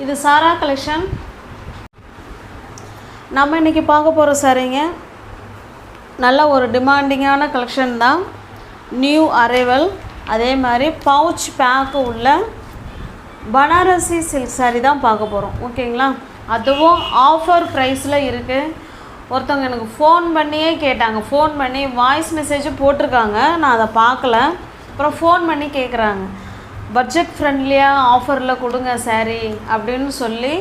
இது சாரா கலெக்ஷன். நம்ம இன்றைக்கி பார்க்க போகிற சாரீங்க நல்ல ஒரு டிமாண்டிங்கான கலெக்ஷன் தான். New arrival. அதே மாதிரி பவுச் பேக்கு உள்ள பனாரசி சில்க் சாரீ தான் பார்க்க போகிறோம். ஓகேங்களா? அதுவும் ஆஃபர் ப்ரைஸில் இருக்குது. ஒருத்தவங்க எனக்கு ஃபோன் பண்ணியே கேட்டாங்க. ஃபோன் பண்ணி வாய்ஸ் மெசேஜும் போட்டிருக்காங்க, நான் அதை பார்க்கல. அப்புறம் ஃபோன் பண்ணி கேட்குறாங்க, பட்ஜெட் ஃப்ரெண்ட்லியாக ஆஃபரில் கொடுங்க சாரீ அப்படின்னு சொல்லி.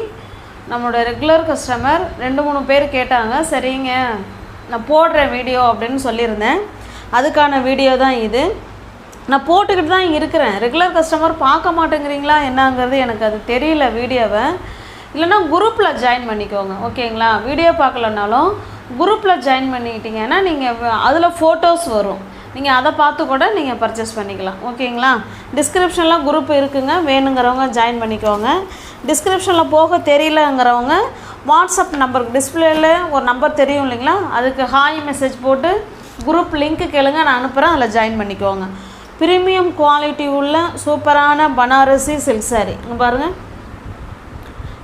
நம்மளோட ரெகுலர் கஸ்டமர் 2-3 பேர் கேட்டாங்க. சரிங்க, நான் போடுறேன் வீடியோ அப்படின்னு சொல்லியிருந்தேன். அதுக்கான வீடியோ தான் இது. நான் போட்டுக்கிட்டு தான் இருக்கிறேன். ரெகுலர் கஸ்டமர் பார்க்க மாட்டேங்கிறீங்களா என்னங்கிறது எனக்கு அது தெரியல வீடியோவை. இல்லைனா குரூப்பில் ஜாயின் பண்ணிக்கோங்க. ஓகேங்களா? வீடியோ பார்க்கலனாலும் குரூப்பில் ஜாயின் பண்ணிக்கிட்டிங்கன்னா நீங்கள் அதில் ஃபோட்டோஸ் வரும், நீங்கள் அதை பார்த்து கூட நீங்கள் பர்ச்சேஸ் பண்ணிக்கலாம். ஓகேங்களா? டிஸ்கிரிப்ஷனில் குரூப் இருக்குங்க, வேணுங்கிறவங்க ஜாயின் பண்ணிக்கோங்க. டிஸ்கிரிப்ஷனில் போக தெரியலங்கிறவங்க வாட்ஸ்அப் நம்பருக்கு டிஸ்பிளேயில் ஒரு நம்பர் தெரியும் இல்லைங்களா, அதுக்கு ஹாய் மெசேஜ் போட்டு குரூப் லிங்க்கு கேளுங்க, நான் அனுப்புகிறேன், அதில் ஜாயின் பண்ணிக்கோங்க. ப்ரீமியம் குவாலிட்டி உள்ள சூப்பரான பனாரசி சில்க் சாரீ. இங்கே பாருங்கள்,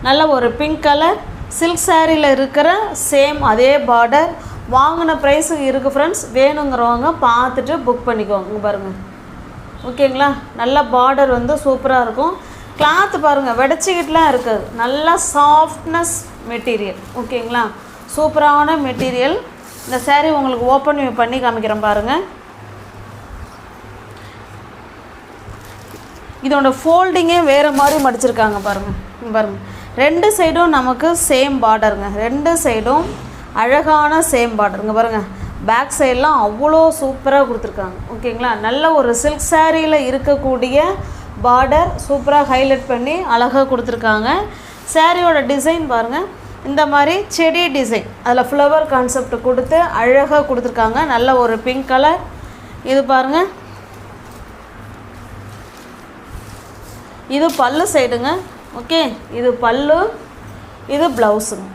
நல்ல ஒரு பிங்க் கலர் சில்க் சாரியில் இருக்கிற சேம் அதே பார்டர். வாங்கின ப்ரைஸுக்கு இருக்குது ஃப்ரெண்ட்ஸ். வேணுங்கிறவங்க பார்த்துட்டு புக் பண்ணிக்கோங்க. இங்கே பாருங்கள். ஓகேங்களா? நல்ல பார்டர் வந்து சூப்பராக இருக்கும். கிளாத்து பாருங்கள், வெடிச்சிக்கிட்டுலாம் இருக்குது. நல்லா சாஃப்ட்னஸ் மெட்டீரியல். ஓகேங்களா? சூப்பரான மெட்டீரியல். இந்த சாரீ உங்களுக்கு ஓப்பன் பண்ணி காமிக்கிறேன் பாருங்கள். இதோட ஃபோல்டிங்கே வேறு மாதிரி மடிச்சிருக்காங்க பாருங்கள். பாருங்கள், 2 சைடும் நமக்கு சேம் பார்டருங்க. 2 சைடும் அழகான சேம் பார்டருங்க. பாருங்கள், பேக் சைடெலாம் அவ்வளோ சூப்பராக கொடுத்துருக்காங்க. ஓகேங்களா? நல்ல ஒரு சில்க் சாரியில் இருக்கக்கூடிய பார்டர் சூப்பராக ஹைலைட் பண்ணி அழகாக கொடுத்துருக்காங்க. சாரியோட டிசைன் பாருங்கள், இந்த மாதிரி செடி டிசைன், அதில் ஃப்ளவர் கான்செப்ட் கொடுத்து அழகாக கொடுத்துருக்காங்க. நல்ல ஒரு பிங்க் கலர். இது பாருங்கள், இது பல்லு சைடுங்க. ஓகே, இது பல்லு, இது ப்ளவுஸுங்க.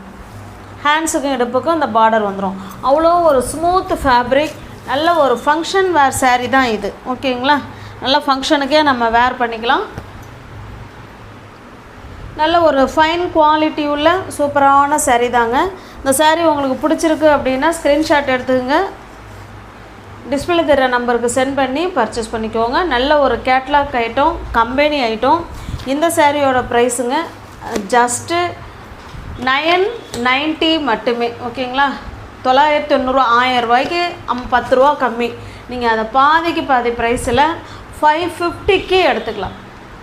ஹேண்ட்ஸுக்கும் இடுப்புக்கும் இந்த பார்டர் வந்துடும். அவ்வளோ ஒரு ஸ்மூத் ஃபேப்ரிக். நல்ல ஒரு ஃபங்க்ஷன் வேர் சாரீ தான் இது. ஓகேங்களா? நல்ல ஃபங்க்ஷனுக்கே நம்ம வேர் பண்ணிக்கலாம். நல்ல ஒரு ஃபைன் குவாலிட்டி உள்ள சூப்பரான சாரீ தாங்க. இந்த சாரீ உங்களுக்கு பிடிச்சிருக்கு அப்படின்னா ஸ்க்ரீன்ஷாட் எடுத்துக்கோங்க, டிஸ்பிளே தர நம்பருக்கு சென்ட் பண்ணி பர்ச்சேஸ் பண்ணிக்கோங்க. நல்ல ஒரு கேட்லாக் ஐட்டம், கம்பெனி ஐட்டம். இந்த சாரியோட ப்ரைஸுங்க ஜஸ்ட்டு 990 மட்டுமே. ஓகேங்களா? 990, 1000 ரூபாய்க்கு 10 ரூபா கம்மி. நீங்கள் அதை பாதிக்கு பாதி ப்ரைஸில் 550க்கு எடுத்துக்கலாம்.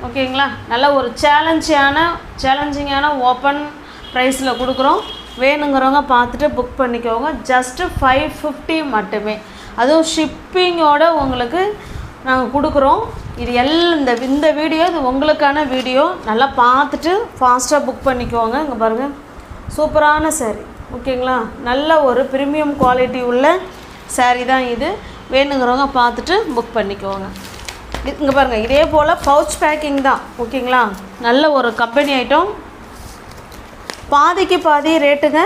ஓகேங்களா? நல்ல ஒரு சேலஞ்சிங்கான ஓப்பன் ப்ரைஸில் கொடுக்குறோம். வேணுங்கிறவங்க பார்த்துட்டு புக் பண்ணிக்கோங்க. ஜஸ்ட்டு 550 மட்டுமே. அதுவும் ஷிப்பிங்கோடு உங்களுக்கு நாங்கள் கொடுக்குறோம். இது இந்த வீடியோ இது உங்களுக்கான வீடியோ. நல்லா பார்த்துட்டு ஃபாஸ்ட்டாக புக் பண்ணிக்கோங்க. இங்கே பாருங்கள், சூப்பரான சாரீ. ஓகேங்களா? நல்ல ஒரு ப்ரீமியம் குவாலிட்டி உள்ள சாரீ தான் இது. வேணுங்கிறவங்க பார்த்துட்டு புக் பண்ணிக்கோங்க. இங்கே பாருங்கள், இதே போல் பவுச் பேக்கிங் தான். ஓகேங்களா? நல்ல ஒரு கம்பெனி ஐட்டம், பாதிக்கு பாதி ரேட்டுங்க.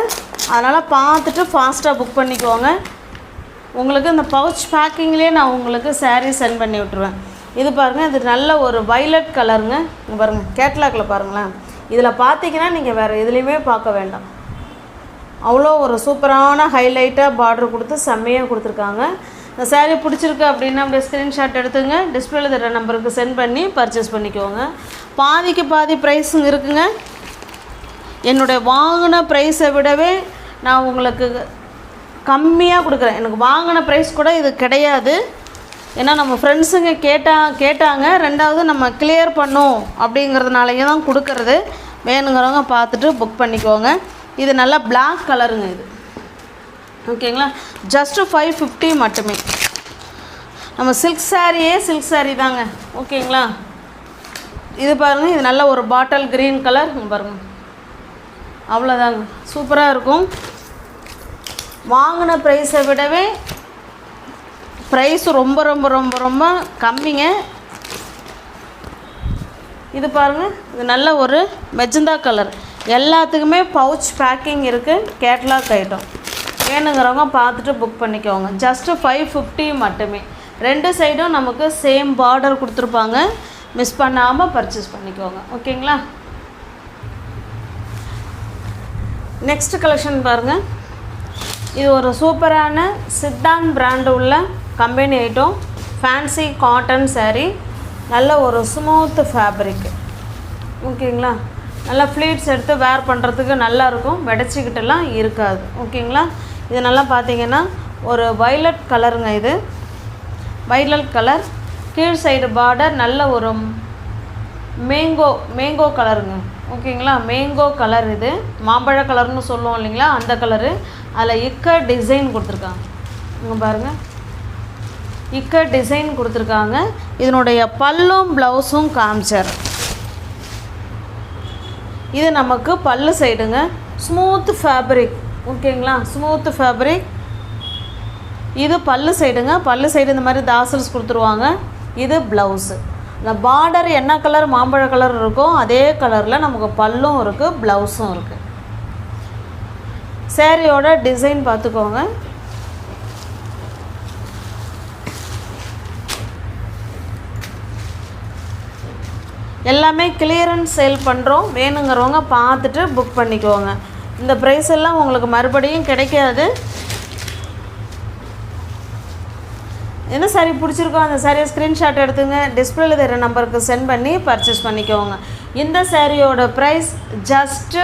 அதனால் பார்த்துட்டு ஃபாஸ்ட்டாக புக் பண்ணிக்கோங்க. உங்களுக்கு இந்த பவுச் பேக்கிங்லேயே நான் உங்களுக்கு சாரீ சென்ட் பண்ணி விட்டுருவேன். இது பாருங்கள், இது நல்ல ஒரு வைலட் கலருங்க. இங்கே பாருங்கள், கேட்லாகில் பாருங்களேன். இதில் பார்த்தீங்கன்னா நீங்கள் வேறு எதுலேயுமே பார்க்க வேண்டாம். அவ்வளோ ஒரு சூப்பரான ஹைலைட்டாக பார்டர் கொடுத்து செம்மையாக கொடுத்துருக்காங்க. இந்த சாரீ பிடிச்சிருக்கு அப்படின்னா அப்படியே ஸ்க்ரீன்ஷாட் எடுத்துங்க, டிஸ்பிளேல தர நம்பருக்கு சென்ட் பண்ணி பர்ச்சேஸ் பண்ணிக்கோங்க. பாதிக்கு பாதி ப்ரைஸுங்க இருக்குங்க. என்னுடைய வாங்கின ப்ரைஸை விடவே நான் உங்களுக்கு கம்மியாக கொடுக்குறேன். எனக்கு வாங்கின ப்ரைஸ் கூட இது கிடையாது. ஏன்னா நம்ம ஃப்ரெண்ட்ஸுங்க கேட்டாங்க. ரெண்டாவது நம்ம கிளியர் பண்ணோம் அப்படிங்கிறதுனாலேயே தான் கொடுக்கறது. வேணுங்கிறவங்க பார்த்துட்டு புக் பண்ணிக்கோங்க. இது நல்லா பிளாக் கலருங்க இது. ஓகேங்களா? ஜஸ்ட்டு 550 மட்டுமே. நம்ம சில்க் சாரீ தாங்க. ஓகேங்களா? இது பாருங்கள், இது நல்ல ஒரு பாட்டில் க்ரீன் கலர். பாருங்கள், அவ்வளோதாங்க, சூப்பராக இருக்கும். வாங்கின ப்ரைஸை விடவே ப்ரைஸ் ரொம்ப ரொம்ப ரொம்ப ரொம்ப கம்மிங்க. இது பாருங்கள், இது நல்ல ஒரு மெஜந்தா கலர். எல்லாத்துக்குமே பவுச் பேக்கிங் இருக்குது. Catalogue item. வேணுங்கிறவங்க பார்த்துட்டு புக் பண்ணிக்கோங்க. ஜஸ்ட்டு 550 மட்டுமே. 2 சைடும் நமக்கு சேம் பார்டர் கொடுத்துருப்பாங்க. மிஸ் பண்ணாமல் பர்ச்சேஸ் பண்ணிக்கோங்க. ஓகேங்களா? நெக்ஸ்ட் கலெக்ஷன் பாருங்கள். இது ஒரு சூப்பரான சித்தாந்த் பிராண்டு உள்ள company item. Fancy cotton saree. நல்ல ஒரு ஸ்மூத் ஃபேப்ரிக். ஓகேங்களா, நல்லா ஃப்ளீட்ஸ் எடுத்து வேர் பண்ணுறதுக்கு நல்லாயிருக்கும், வெடைச்சிக்கிட்டெல்லாம் இருக்காது. ஓகேங்களா, இது நல்லா பார்த்தீங்கன்னா ஒரு வைலட் கலருங்க. இது வைலட் கலர், கீழ் சைடு பார்டர் நல்ல ஒரு மேங்கோ கலருங்க. ஓகேங்களா, மேங்கோ கலர். இது மாம்பழ கலர்னு சொல்லுவோம் இல்லைங்களா, அந்த கலரு. அதில் இக்கட் டிசைன் கொடுத்துருக்காங்க. இங்கே பாருங்கள், இக்கட் டிசைன் கொடுத்துருக்காங்க. இதனுடைய பல்லும் ப்ளவுஸும் காமிச்சார். இது நமக்கு பல்லு சைடுங்க. Smooth fabric. ஓகேங்களா, ஸ்மூத் ஃபேப்ரிக். இது பல்லு சைடுங்க. பல்லு சைடு இந்த மாதிரி தாசல்ஸ் கொடுத்துருவாங்க. இது ப்ளவுஸு. இந்த பார்டர் என்ன கலர் மாம்பழ கலர் இருக்கோ அதே கலரில் நமக்கு பல்லும் இருக்குது, ப்ளவுஸும் இருக்குது. சேரீயோட டிசைன் பார்த்துக்கோங்க. எல்லாமே கிளியரன்ஸ் சேல் பண்ணுறோம். வேணுங்கிறவங்க பார்த்துட்டு புக் பண்ணிக்கோங்க. இந்த ப்ரைஸ் எல்லாம் உங்களுக்கு மறுபடியும் கிடைக்காது. என்ன சாரீ பிடிச்சிருக்கோ அந்த சாரியை ஸ்க்ரீன்ஷாட் எடுத்துங்க, டிஸ்பிளேல தர நம்பருக்கு சென்ட் பண்ணி பர்ச்சேஸ் பண்ணிக்கோங்க. இந்த சாரியோட ப்ரைஸ் ஜஸ்ட்டு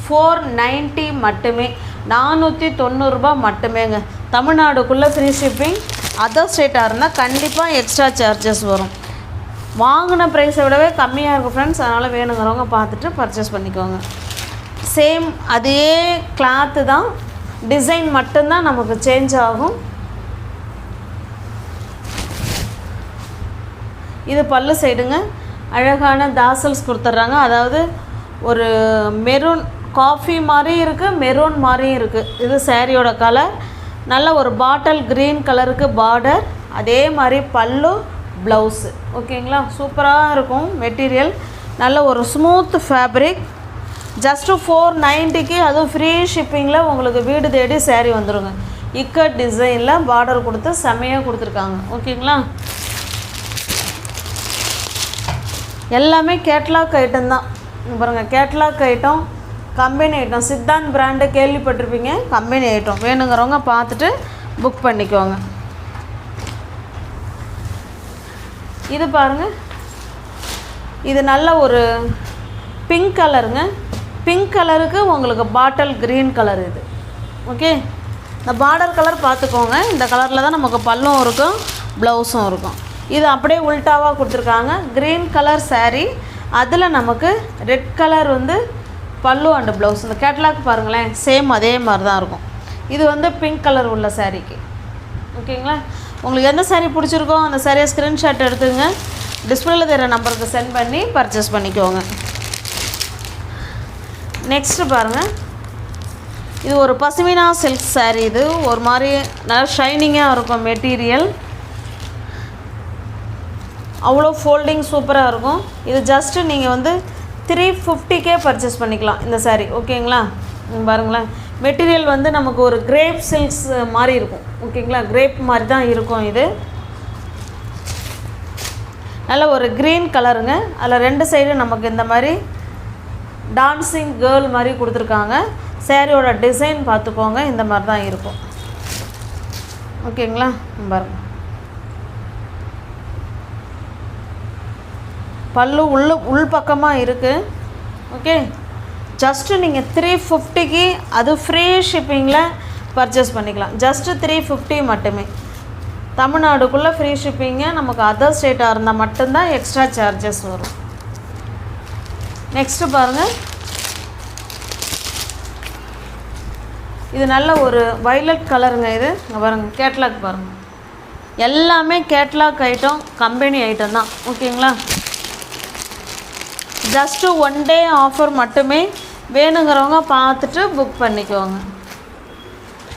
490 மட்டுமே, 490 ரூபா மட்டுமேங்க. தமிழ்நாடுக்குள்ளே ஃப்ரீ ஷிப்பிங். அதர் ஸ்டேட்டாக இருந்தால் கண்டிப்பாக எக்ஸ்ட்ரா சார்ஜஸ் வரும். வாங்கின ப்ரைஸை விடவே கம்மியாக இருக்கும் ஃப்ரெண்ட்ஸ். அதனால் வேணுங்கிறவங்க பார்த்துட்டு பர்ச்சேஸ் பண்ணிக்கோங்க. சேம் அதே கிளாத்து தான், டிசைன் மட்டும்தான் நமக்கு சேஞ்ச் ஆகும். இது பல்லு சைடுங்க. அழகான தாசல்ஸ் கொடுத்துட்றாங்க. அதாவது ஒரு மெரூன் காஃபி மாதிரியும் இருக்குது, மெரூன் மாதிரியும் இருக்குது. இது சாரியோட கலர். நல்ல ஒரு பாட்டில் க்ரீன் கலருக்கு பார்டர், அதே மாதிரி பல்லு ப்ளவுஸு. ஓகேங்களா, சூப்பராக இருக்கும் மெட்டீரியல். நல்ல ஒரு ஸ்மூத் ஃபேப்ரிக். ஜஸ்ட்டு 490க்கு, அதுவும் ஃப்ரீ ஷிப்பிங்கில் உங்களுக்கு வீடு தேடி சாரீ வந்துடுங்க. இக்கட் டிசைனில் பார்டர் கொடுத்து செமையாக கொடுத்துருக்காங்க. ஓகேங்களா, எல்லாமே கேட்லாக் ஐட்டம் தான். பாருங்கள், catalogue item, company item. Siddhant brand கேள்விப்பட்டிருப்பீங்க, கம்பெனி ஐட்டம். வேணுங்கிறவங்க பார்த்துட்டு புக் பண்ணிக்கோங்க. இது பாருங்கள், இது நல்ல ஒரு பிங்க் கலருங்க. பிங்க் கலருக்கு உங்களுக்கு பாட்டில் க்ரீன் கலர் இது. ஓகே, இந்த பார்டர் கலர் பார்த்துக்கோங்க. இந்த கலரில் தான் நமக்கு பல்லும் இருக்கும், ப்ளவுஸும் இருக்கும். இது அப்படியே உல்ட்டாவாக கொடுத்துருக்காங்க. க்ரீன் கலர் saree, அதில் நமக்கு ரெட் கலர் வந்து பல்லு அண்டு ப்ளவுஸ். இந்த கேட்லாக் பாருங்களேன், சேம் அதே மாதிரி தான் இருக்கும். இது வந்து பிங்க் கலர் உள்ள சாரீக்கு. ஓகேங்களா, உங்களுக்கு எந்த சாரீ பிடிச்சிருக்கோ அந்த சாரியை ஸ்க்ரீன்ஷாட் எடுத்துங்க, டிஸ்பிளேல தர நம்பருக்கு சென்ட் பண்ணி பர்ச்சேஸ் பண்ணிக்கோங்க. நெக்ஸ்ட்டு பாருங்கள், இது ஒரு பசுமினா சில்க் saree. இது ஒரு மாதிரி நல்லா ஷைனிங்காக இருக்கும் மெட்டீரியல். அவ்வளோ ஃபோல்டிங் சூப்பராக இருக்கும். இது ஜஸ்ட்டு நீங்கள் வந்து 350க்கே பர்ச்சேஸ் பண்ணிக்கலாம் இந்த சாரீ. ஓகேங்களா, பாருங்களேன், மெட்டீரியல் வந்து நமக்கு ஒரு கிரேப் சில்க்ஸ் மாதிரி இருக்கும். ஓகேங்களா, கிரேப் மாதிரி தான் இருக்கும். இது நல்ல ஒரு க்ரீன் கலருங்க. அதில் ரெண்டு சைடும் நமக்கு இந்த மாதிரி டான்ஸிங் கேர்ள் மாதிரி கொடுத்துருக்காங்க. சாரியோட டிசைன் பார்த்துக்கோங்க, இந்த மாதிரி தான் இருக்கும். ஓகேங்களா, பாருங்கள், பல்லு உள் பக்கமாக இருக்குது. ஓகே, ஜஸ்ட்டு நீங்கள் 350க்கு, அது ஃப்ரீ ஷிப்பிங்கில் பர்ச்சேஸ் பண்ணிக்கலாம். ஜஸ்ட்டு 350 மட்டுமே. தமிழ்நாடுக்குள்ளே ஃப்ரீ ஷிப்பிங்கு. நமக்கு அதர் ஸ்டேட்டாக இருந்தால் மட்டும்தான் எக்ஸ்ட்ரா சார்ஜஸ் வரும். நெக்ஸ்ட்டு பாருங்கள், இது நல்ல ஒரு வைலட் கலருங்க. இது இங்கே பாருங்கள், கேட்லாக் பாருங்கள், எல்லாமே கேட்லாக் ஐட்டம், கம்பெனி ஐட்டம் தான். ஓகேங்களா, ஜஸ்ட்டு 1 டே ஆஃபர் மட்டுமே. வேணுங்கிறவங்க பார்த்துட்டு புக் பண்ணிக்கோங்க.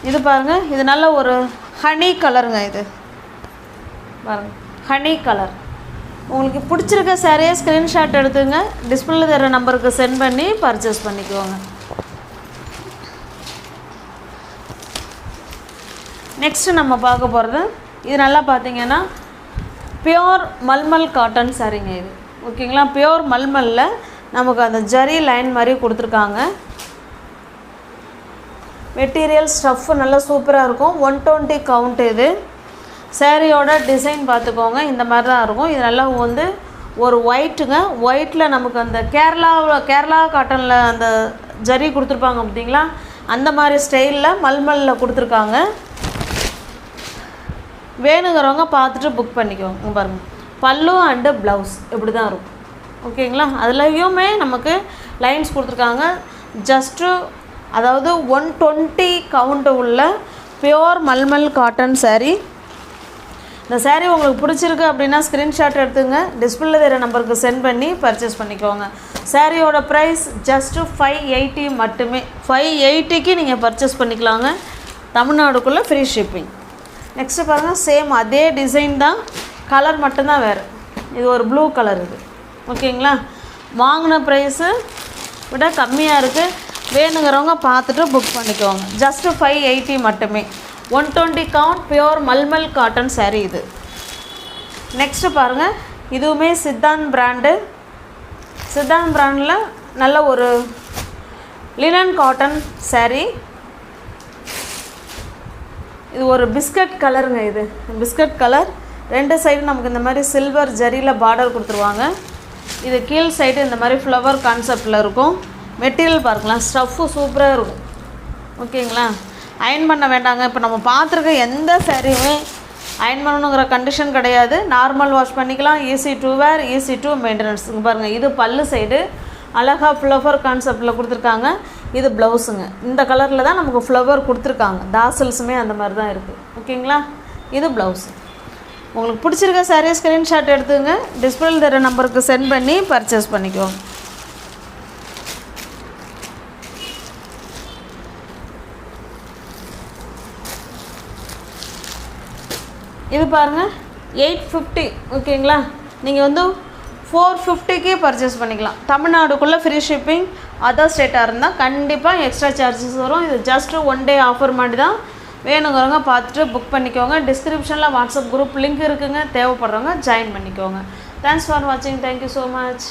இது பாருங்கள், இது நல்ல ஒரு ஹனி கலருங்க. இது பாருங்கள், ஹனி கலர். உங்களுக்கு பிடிச்சிருக்க சாரியை ஸ்க்ரீன்ஷாட் எடுத்துங்க, டிஸ்பிளேல தர நம்பருக்கு சென்ட் பண்ணி பர்ச்சேஸ் பண்ணிக்கோங்க. நெக்ஸ்ட்டு நம்ம பார்க்க போகிறது, இது நல்லா பார்த்தீங்கன்னா பியோர் மல்மல் காட்டன் சாரீங்க இது. ஓகேங்களா, பியோர் மல்மலில் நமக்கு அந்த ஜரி லைன் மாதிரி கொடுத்துருக்காங்க. மெட்டீரியல் ஸ்டஃப் நல்லா சூப்பராக இருக்கும். 120 கவுண்ட். இது சாரியோட டிசைன் பார்த்துக்கோங்க, இந்த மாதிரி தான் இருக்கும். இது நல்லா வந்து ஒரு ஒயிட்டுங்க. ஒயிட்டில் நமக்கு அந்த கேரளா காட்டனில் அந்த ஜரி கொடுத்துருப்பாங்க பார்த்தீங்களா, அந்த மாதிரி ஸ்டைலில் மல்மலில் கொடுத்துருக்காங்க. வேணுங்கிறவங்க பார்த்துட்டு புக் பண்ணிக்கோங்க. பாருங்கள், பல்லு அண்டு ப்ளவுஸ் இப்படி தான் இருக்கும். ஓகேங்களா, அதுலேயுமே நமக்கு லைன்ஸ் கொடுத்துருக்காங்க. ஜஸ்ட்டு அதாவது 120 கவுண்ட் உள்ள பியோர் மல்மல் காட்டன் சாரீ. இந்த சாரீ உங்களுக்கு பிடிச்சிருக்கு அப்படின்னா ஸ்க்ரீன்ஷாட் எடுத்துங்க, டிஸ்பிளே தெரிய நம்பருக்கு சென்ட் பண்ணி பர்ச்சேஸ் பண்ணிக்கோங்க. சாரியோட ப்ரைஸ் ஜஸ்ட்டு 580 மட்டுமே. 580க்கு நீங்கள் பர்ச்சேஸ் பண்ணிக்கலாங்க, தமிழ்நாடுக்குள்ளே ஃப்ரீ ஷிப்பிங். நெக்ஸ்ட்டு பாருங்கள், சேம் அதே டிசைன் தான், கலர் மட்டும்தான் வேறு. இது ஒரு ப்ளூ கலர். இது ஓகேங்களா, வாங்கின ப்ரைஸு விட கம்மியாக இருக்குது. வேணுங்கிறவங்க பார்த்துட்டு புக் பண்ணிக்கோங்க. ஜஸ்ட்டு 580 மட்டுமே. 120 count pure mulmul cotton sari இது. நெக்ஸ்ட்டு பாருங்கள், இதுவுமே சித்தாந்த் பிராண்டு. சித்தாந்த் பிராண்டில் நல்ல ஒரு லினன் காட்டன் சாரீ. இது ஒரு பிஸ்கட் கலருங்க. இது பிஸ்கட் கலர். 2 சைடு நமக்கு இந்த மாதிரி சில்வர் ஜரியில் பார்டர் கொடுத்துருவாங்க. இது கீழ் சைடு இந்த மாதிரி ஃப்ளவர் கான்செப்டில் இருக்கும். மெட்டீரியல் பார்க்கலாம், ஸ்டஃப்பு சூப்பராக இருக்கும். ஓகேங்களா, அயன் பண்ண வேண்டாங்க. இப்போ நம்ம பார்த்துருக்க எந்த சாரியுமே அயன் பண்ணணுங்கிற கண்டிஷன் கிடையாது. நார்மல் வாஷ் பண்ணிக்கலாம். Easy to wear, easy to maintenance. பாருங்கள், இது பல்லு சைடு அழகாக ஃப்ளவர் கான்செப்டில் கொடுத்துருக்காங்க. இது ப்ளவுஸுங்க. இந்த கலரில் தான் நமக்கு ஃப்ளவர் கொடுத்துருக்காங்க. தாசல்ஸுமே அந்த மாதிரி தான் இருக்குது. ஓகேங்களா, இது ப்ளவுஸ். உங்களுக்கு பிடிச்சிருக்க சாரீ ஸ்க்ரீன்ஷாட் எடுத்துங்க, டிஸ்பிளே தர நம்பருக்கு சென்ட் பண்ணி பர்ச்சேஸ் பண்ணிக்கோங்க. இது பாருங்கள், 850. ஓகேங்களா, நீங்கள் வந்து 450க்கே பர்ச்சேஸ் பண்ணிக்கலாம். தமிழ்நாடுக்குள்ளே ஃப்ரீ ஷிப்பிங். அதர் ஸ்டேட்டாக இருந்தால் கண்டிப்பாக எக்ஸ்ட்ரா சார்ஜஸ் வரும். இது ஜஸ்ட்டு 1 டே ஆஃபர் மாதிரி தான். வேணுங்கிறவங்க பார்த்துட்டு புக் பண்ணிக்கோங்க. டிஸ்கிரிப்ஷனில் வாட்ஸ்அப் குரூப் லிங்க் இருக்குங்க, தேவைப்படுறவங்க ஜாயின் பண்ணிக்கோங்க. தேங்க்ஸ் ஃபார் வாட்சிங். Thank you so much.